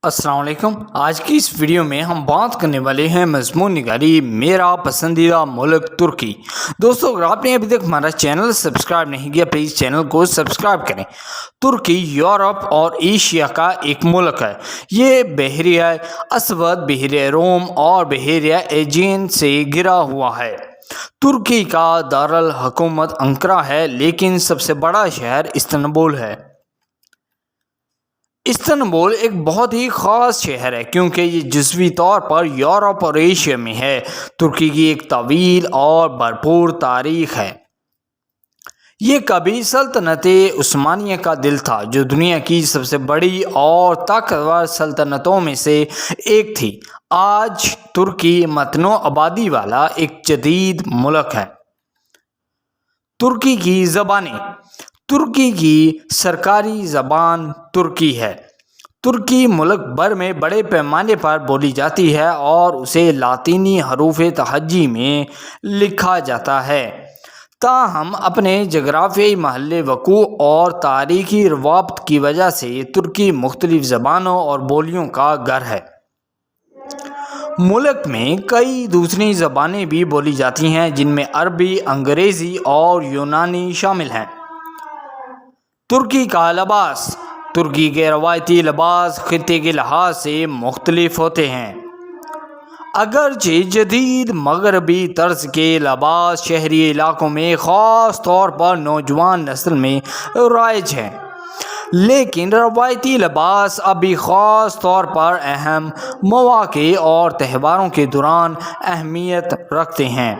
السلام علیکم۔ آج کی اس ویڈیو میں ہم بات کرنے والے ہیں مضمون نگاری میرا پسندیدہ ملک ترکی۔ دوستو، اگر آپ نے ابھی تک ہمارا چینل سبسکرائب نہیں کیا پلیز چینل کو سبسکرائب کریں۔ ترکی یورپ اور ایشیا کا ایک ملک ہے۔ یہ بحیرہ اسود، بحیرہ روم اور بحیرہ ایجین سے گھرا ہوا ہے۔ ترکی کا دارالحکومت انقرہ ہے، لیکن سب سے بڑا شہر استنبول ہے۔ استنبول ایک بہت ہی خاص شہر ہے کیونکہ یہ جزوی طور پر یورپ اور ایشیا میں ہے۔ ترکی کی ایک طویل اور بھرپور تاریخ ہے۔ یہ کبھی سلطنت عثمانیہ کا دل تھا، جو دنیا کی سب سے بڑی اور طاقتور سلطنتوں میں سے ایک تھی۔ آج ترکی متنوع آبادی والا ایک جدید ملک ہے۔ ترکی کی زبانیں۔ ترکی کی سرکاری زبان ترکی ہے۔ ترکی ملک بھر میں بڑے پیمانے پر بولی جاتی ہے اور اسے لاطینی حروف تہجی میں لکھا جاتا ہے۔ تاہم اپنے جغرافیائی محل وقوع اور تاریخی روابط کی وجہ سے ترکی مختلف زبانوں اور بولیوں کا گھر ہے۔ ملک میں کئی دوسری زبانیں بھی بولی جاتی ہیں، جن میں عربی، انگریزی اور یونانی شامل ہیں۔ ترکی کا لباس۔ ترکی کے روایتی لباس خطے کے لحاظ سے مختلف ہوتے ہیں۔ اگرچہ جدید مغربی طرز کے لباس شہری علاقوں میں خاص طور پر نوجوان نسل میں رائج ہیں، لیکن روایتی لباس اب بھی خاص طور پر اہم مواقع اور تہواروں کے دوران اہمیت رکھتے ہیں۔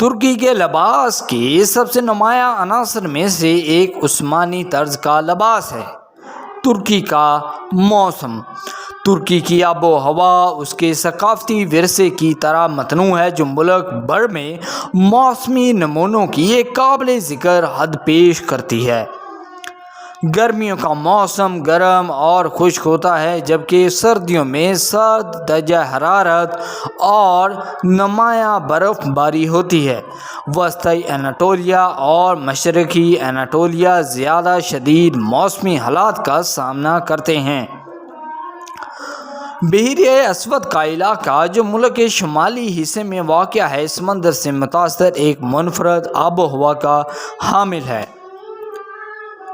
ترکی کے لباس کے سب سے نمایاں عناصر میں سے ایک عثمانی طرز کا لباس ہے۔ ترکی کا موسم۔ ترکی کی آب و ہوا اس کے ثقافتی ورثے کی طرح متنوع ہے، جو ملک بھر میں موسمی نمونوں کی ایک قابل ذکر حد پیش کرتی ہے۔ گرمیوں کا موسم گرم اور خشک ہوتا ہے، جبکہ سردیوں میں سرد درجہ حرارت اور نمایاں برف باری ہوتی ہے۔ وسطی اناطولیہ اور مشرقی اناطولیہ زیادہ شدید موسمی حالات کا سامنا کرتے ہیں۔ بحیرہ اسود کا علاقہ، جو ملک کے شمالی حصے میں واقع ہے، سمندر سے متاثر ایک منفرد آب و ہوا کا حامل ہے۔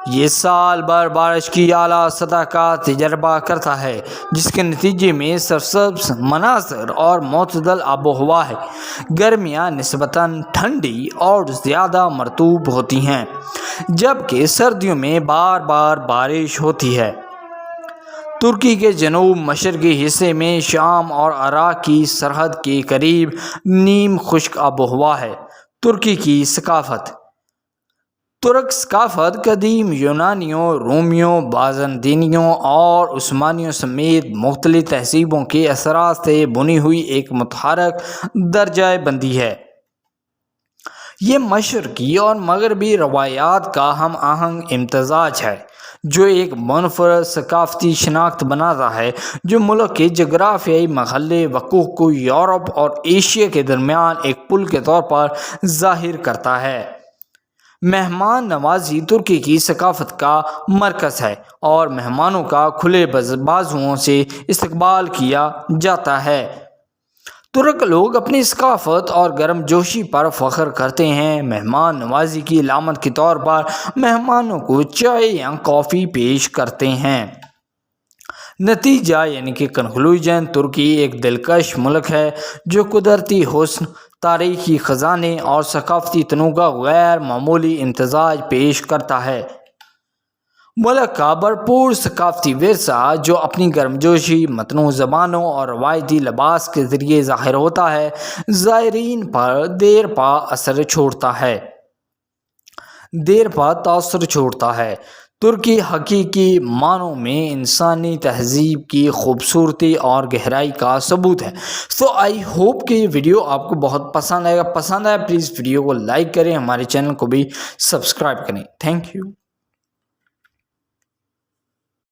یہ سال بھر بارش کی اعلیٰ سطح کا تجربہ کرتا ہے، جس کے نتیجے میں سرسبز مناظر اور معتدل آب و ہوا ہے۔ گرمیاں نسبتاً ٹھنڈی اور زیادہ مرطوب ہوتی ہیں، جبکہ سردیوں میں بار بار بارش ہوتی ہے۔ ترکی کے جنوب مشرقی حصے میں شام اور عراق کی سرحد کے قریب نیم خشک آب و ہوا ہے۔ ترکی کی ثقافت۔ ترک ثقافت قدیم یونانیوں، رومیوں، بازنطینیوں اور عثمانیوں سمیت مختلف تہذیبوں کے اثرات سے بنی ہوئی ایک متحرک درجہ بندی ہے۔ یہ مشرقی اور مغربی روایات کا ہم آہنگ امتزاج ہے، جو ایک منفرد ثقافتی شناخت بناتا ہے، جو ملک کے جغرافیائی محل وقوع کو یورپ اور ایشیا کے درمیان ایک پل کے طور پر ظاہر کرتا ہے۔ مہمان نوازی ترکی کی ثقافت کا مرکز ہے اور مہمانوں کا کھلے بازوؤں سے استقبال کیا جاتا ہے۔ ترک لوگ اپنی ثقافت اور گرم جوشی پر فخر کرتے ہیں۔ مہمان نوازی کی علامت کے طور پر مہمانوں کو چائے یا کافی پیش کرتے ہیں۔ نتیجہ یعنی کہ کنکلوژن، ترکی ایک دلکش ملک ہے جو قدرتی حسن، تاریخی خزانے اور ثقافتی تنوع کا غیر معمولی امتزاج پیش کرتا ہے۔ ملک کا بھرپور ثقافتی ورثہ، جو اپنی گرمجوشی، متنوع زبانوں اور روایتی لباس کے ذریعے ظاہر ہوتا ہے، زائرین پر دیر پا اثر چھوڑتا ہے۔ ترکی حقیقی معنوں میں انسانی تہذیب کی خوبصورتی اور گہرائی کا ثبوت ہے۔ سو آئی ہوپ کہ یہ ویڈیو آپ کو بہت پسند آئے گا۔ پسند آیا پلیز ویڈیو کو لائک کریں، ہمارے چینل کو بھی سبسکرائب کریں۔ Thank you.